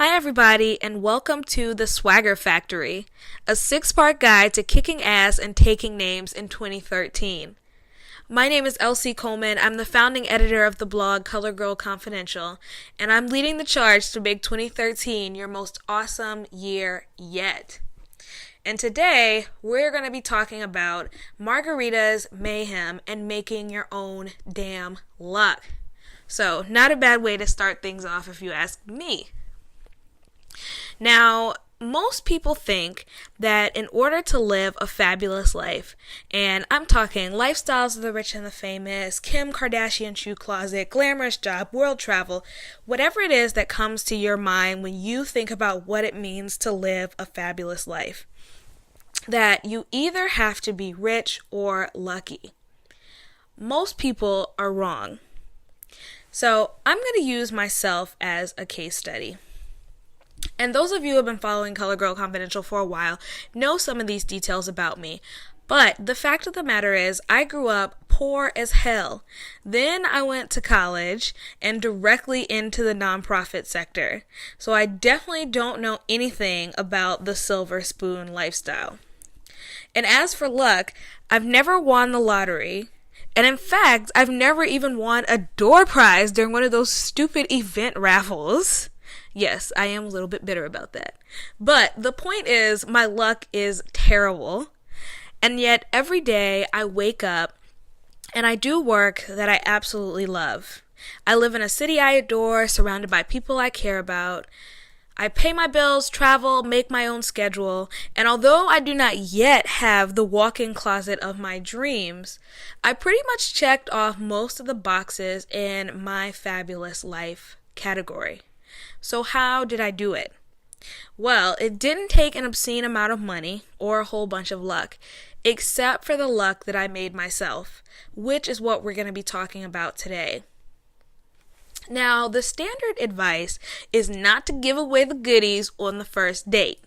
Hi, everybody, and welcome to The Swagger Factory, a 6-part guide to kicking ass and taking names in 2013. My name is Elsie Coleman. I'm the founding editor of the blog Color Girl Confidential, and I'm leading the charge to make 2013 your most awesome year yet. And today, we're going to be talking about Margaritas, Mayhem, and making your own damn luck. So, not a bad way to start things off if you ask me. Now, most people think that in order to live a fabulous life, and I'm talking lifestyles of the rich and the famous, Kim Kardashian shoe closet, glamorous job, world travel, whatever it is that comes to your mind when you think about what it means to live a fabulous life, that you either have to be rich or lucky. Most people are wrong. So I'm going to use myself as a case study. And those of you who have been following Color Girl Confidential for a while know some of these details about me. But the fact of the matter is, I grew up poor as hell. Then I went to college and directly into the nonprofit sector. So I definitely don't know anything about the silver spoon lifestyle. And as for luck, I've never won the lottery. And in fact, I've never even won a door prize during one of those stupid event raffles. Yes, I am a little bit bitter about that. But the point is, my luck is terrible. And yet, every day I wake up and I do work that I absolutely love. I live in a city I adore, surrounded by people I care about. I pay my bills, travel, make my own schedule, and although I do not yet have the walk-in closet of my dreams, I pretty much checked off most of the boxes in my fabulous life category. So how did I do it? Well, it didn't take an obscene amount of money or a whole bunch of luck, except for the luck that I made myself, which is what we're going to be talking about today. Now, the standard advice is not to give away the goodies on the first date.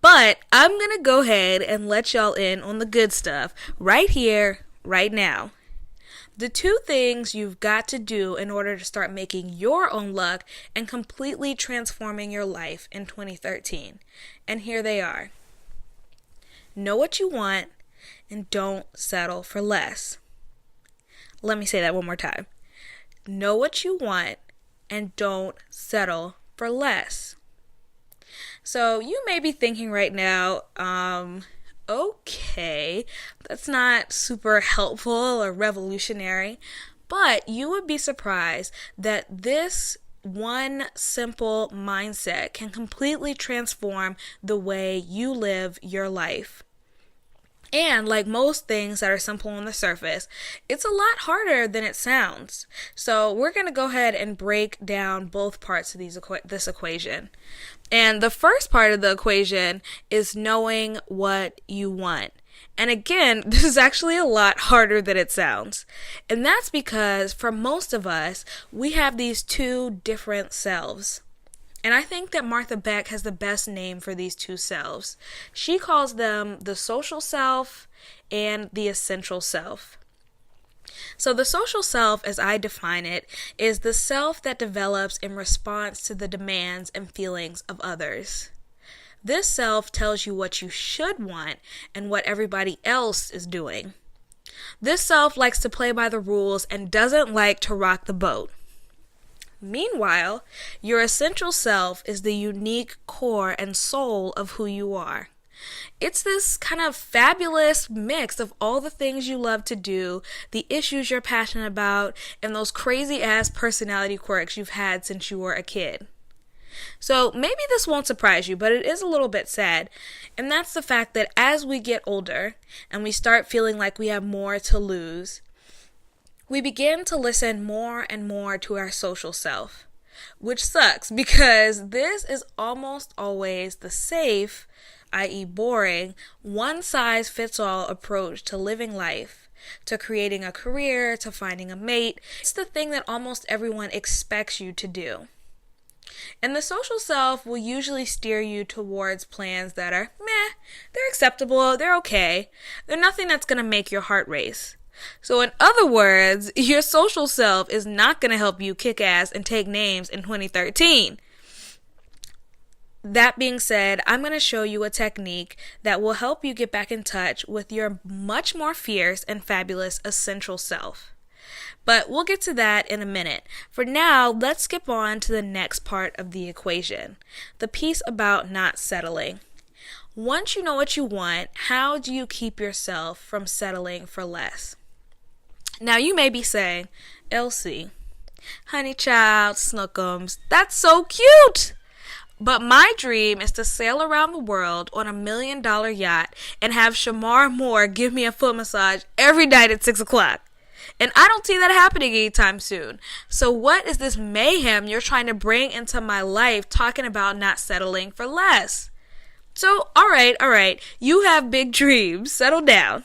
But I'm going to go ahead and let y'all in on the good stuff right here, right now. The 2 things you've got to do in order to start making your own luck and completely transforming your life in 2013. And here they are. Know what you want and don't settle for less. Let me say that one more time. Know what you want and don't settle for less. So you may be thinking right now, okay, that's not super helpful or revolutionary, but you would be surprised that this one simple mindset can completely transform the way you live your life. And like most things that are simple on the surface, it's a lot harder than it sounds. So we're going to go ahead and break down both parts of this equation. And the first part of the equation is knowing what you want. And again, this is actually a lot harder than it sounds. And that's because for most of us, we have these 2 different selves. And I think that Martha Beck has the best name for these 2 selves. She calls them the social self and the essential self. So the social self, as I define it, is the self that develops in response to the demands and feelings of others. This self tells you what you should want and what everybody else is doing. This self likes to play by the rules and doesn't like to rock the boat. Meanwhile, your essential self is the unique core and soul of who you are. It's this kind of fabulous mix of all the things you love to do, the issues you're passionate about, and those crazy-ass personality quirks you've had since you were a kid. So maybe this won't surprise you, but it is a little bit sad. And that's the fact that as we get older and we start feeling like we have more to lose, we begin to listen more and more to our social self, which sucks because this is almost always the safe, i.e. boring, one-size-fits-all approach to living life, to creating a career, to finding a mate. It's the thing that almost everyone expects you to do. And the social self will usually steer you towards plans that are meh, they're acceptable, they're okay, they're nothing that's going to make your heart race. So in other words, your social self is not going to help you kick ass and take names in 2013. That being said, I'm going to show you a technique that will help you get back in touch with your much more fierce and fabulous essential self. But we'll get to that in a minute. For now, let's skip on to the next part of the equation, the piece about not settling. Once you know what you want, how do you keep yourself from settling for less? Now you may be saying, Elsie, honey child, snookums, that's so cute! But my dream is to sail around the world on $1 million yacht and have Shamar Moore give me a foot massage every night at 6 o'clock. And I don't see that happening anytime soon. So what is this mayhem you're trying to bring into my life talking about not settling for less? So, all right, you have big dreams. Settle down.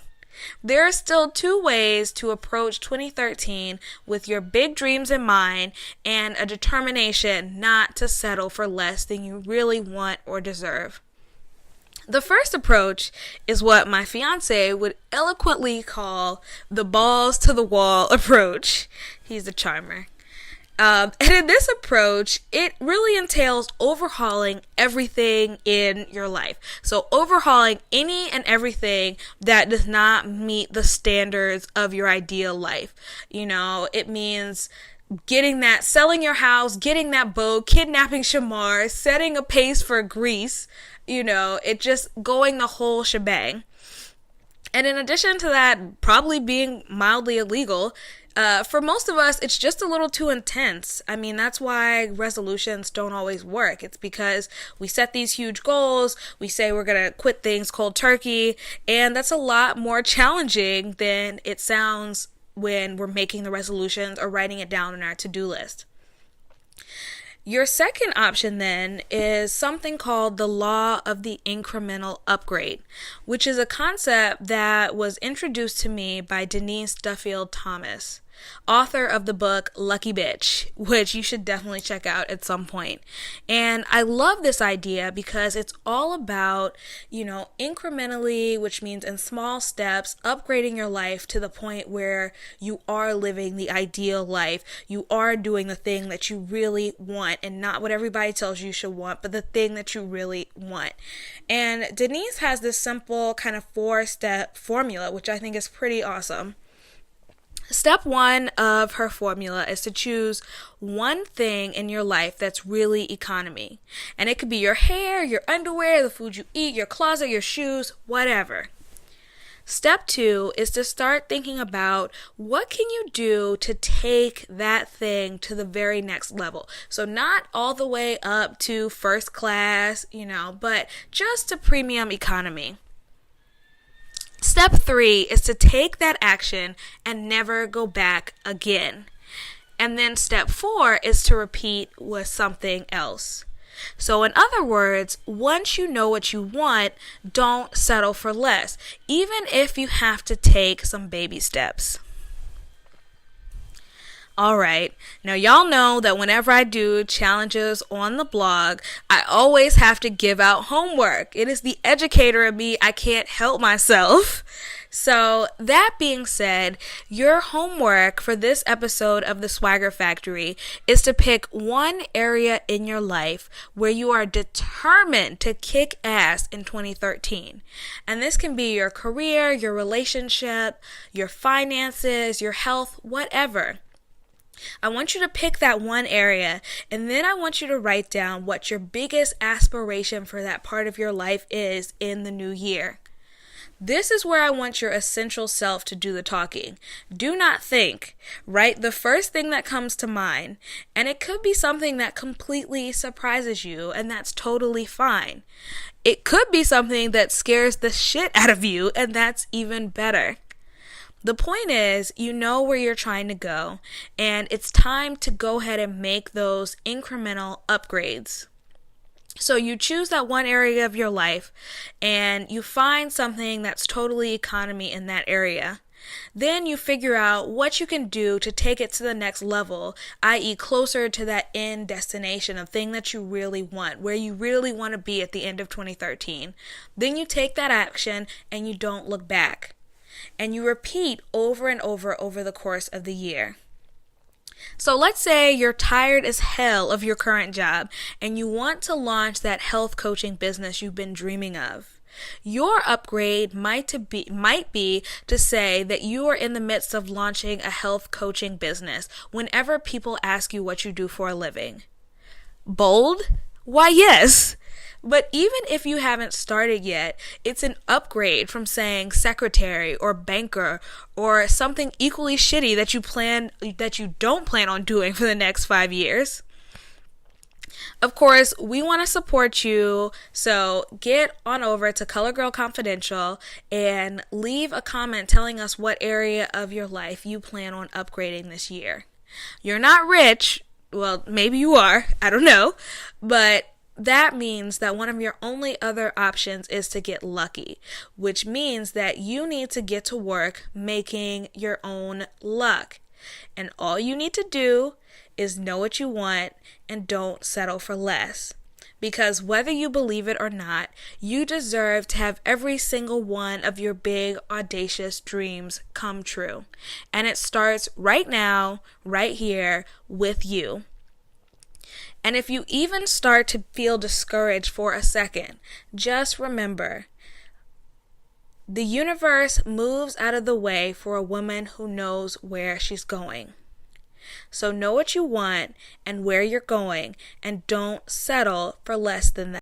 There are still 2 ways to approach 2013 with your big dreams in mind and a determination not to settle for less than you really want or deserve. The first approach is what my fiance would eloquently call the balls to the wall approach. He's a charmer. And in this approach, it really entails overhauling everything in your life. So overhauling any and everything that does not meet the standards of your ideal life. It means selling your house, getting that boat, kidnapping Shamar, setting a pace for Greece. It just going the whole shebang. And in addition to that, probably being mildly illegal, for most of us, it's just a little too intense. I mean, that's why resolutions don't always work. It's because we set these huge goals, we say we're going to quit things cold turkey, and that's a lot more challenging than it sounds when we're making the resolutions or writing it down on our to-do list. Your second option then is something called the law of the incremental upgrade, which is a concept that was introduced to me by Denise Duffield Thomas, author of the book Lucky Bitch, which you should definitely check out at some point. And I love this idea because it's all about, incrementally, which means in small steps, upgrading your life to the point where you are living the ideal life. You are doing the thing that you really want and not what everybody tells you should want, but the thing that you really want. And Denise has this simple kind of 4-step formula, which I think is pretty awesome. Step 1 of her formula is to choose one thing in your life that's really economy. And it could be your hair, your underwear, the food you eat, your closet, your shoes, whatever. Step 2 is to start thinking about what can you do to take that thing to the very next level. So not all the way up to first class, but just to premium economy. Step 3 is to take that action and never go back again. And then step 4 is to repeat with something else. So in other words, once you know what you want, don't settle for less, even if you have to take some baby steps. Alright, now y'all know that whenever I do challenges on the blog, I always have to give out homework. It is the educator in me, I can't help myself. So that being said, your homework for this episode of The Swagger Factory is to pick one area in your life where you are determined to kick ass in 2013. And this can be your career, your relationship, your finances, your health, whatever. I want you to pick that one area, and then I want you to write down what your biggest aspiration for that part of your life is in the new year. This is where I want your essential self to do the talking. Do not think. Write the first thing that comes to mind, and it could be something that completely surprises you, and that's totally fine. It could be something that scares the shit out of you, and that's even better. The point is, you know where you're trying to go, and it's time to go ahead and make those incremental upgrades. So you choose that one area of your life, and you find something that's totally economy in that area. Then you figure out what you can do to take it to the next level, i.e. closer to that end destination, a thing that you really want, where you really want to be at the end of 2013. Then you take that action, and you don't look back. And you repeat over and over the course of the year. So let's say you're tired as hell of your current job and you want to launch that health coaching business you've been dreaming of. Your upgrade might be to say that you are in the midst of launching a health coaching business whenever people ask you what you do for a living. Bold? Why, yes. But even if you haven't started yet, it's an upgrade from saying secretary or banker or something equally shitty that you don't plan on doing for the next 5 years. Of course, we want to support you, so get on over to Color Girl Confidential and leave a comment telling us what area of your life you plan on upgrading this year. You're not rich. Well, maybe you are. I don't know. But that means that one of your only other options is to get lucky, which means that you need to get to work making your own luck. And all you need to do is know what you want and don't settle for less. Because whether you believe it or not, you deserve to have every single one of your big, audacious dreams come true. And it starts right now, right here, with you. And if you even start to feel discouraged for a second, just remember, the universe moves out of the way for a woman who knows where she's going. So know what you want and where you're going, and don't settle for less than that.